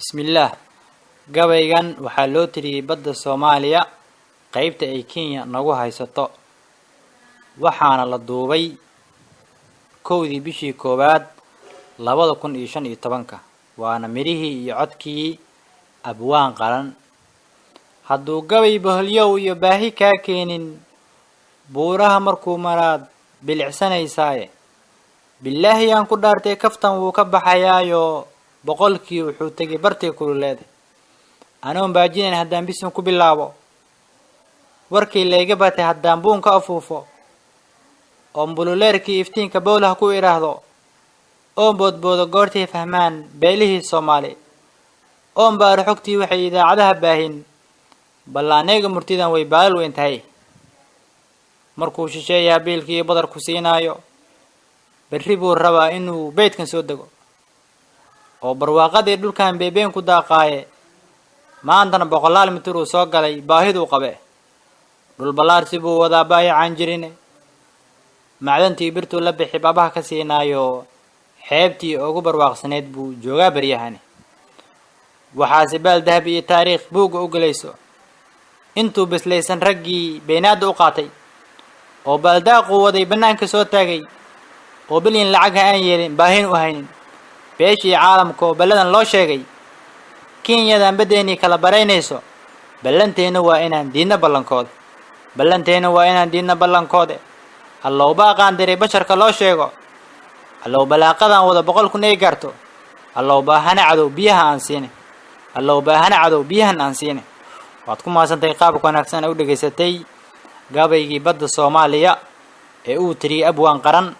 Bismillah. Gabaygan waxaa loo tiriyay badda Soomaaliya qaybta ay Kenya nagu haysato waxaana la duubay kowdii bishii koowaad 2015 waana mirihii iyo codkii abwaan qaran hadduu gabay bahalyow iyo baahi ka keenin buuraha markuu maraad bilicsanaysaa billaahi aan ku dhaartay kaftan wuu ka baxayaayo boqolkii wuxuu tagay bartii kululeed anoon baajineen haddaan bisin ku bilaabo warkii layga batay haddaan buun ka afuufo oon bululeerkii iftiinka bowlaha ku iraahdo oon boodboodo goortay fahmaan beelihii Soomaali oon baaro xogtii waxay idaacadaha baahin ballaaneega murtidan way baal weyn tahay markuu shisheeyaa biilkii badar ku siinaayo berri buu rabaa inuu beedkan soo dego oo barwaaqadii dhulkan beebeen ku daaqaaye maantana boqolaal mitir uu soo galay baahiduu qabe dhul balaarsi buu wadaa baayacaan jirine macdantii birtuu la bixi babaha ka siinaayo xeebtii ugu barwaaqsaneed buu joogaa baryahani waxaase baal dahab iyo taariikh buuga u galayso intuu bislaysan raggii beenaada u qaatay oo baldaaqu waday banaanka soo taagay oo bilyan lacag aan yeelin baahin u haynin beeshii caalamka oo baladan loo sheegay Kenyadan badeeni kala baraynayso ballanteena waa inaan diina ballankooda allow baaqaan diray basharka loo sheego allow balaaqadan wada 100 kun ay gaarto allow baahana cadow biyahan aan siine waad ku maasantay qaabka wanaagsan u dhageysatay gabaygii badda Soomaaliya ee uu tiriyay abwaan qaran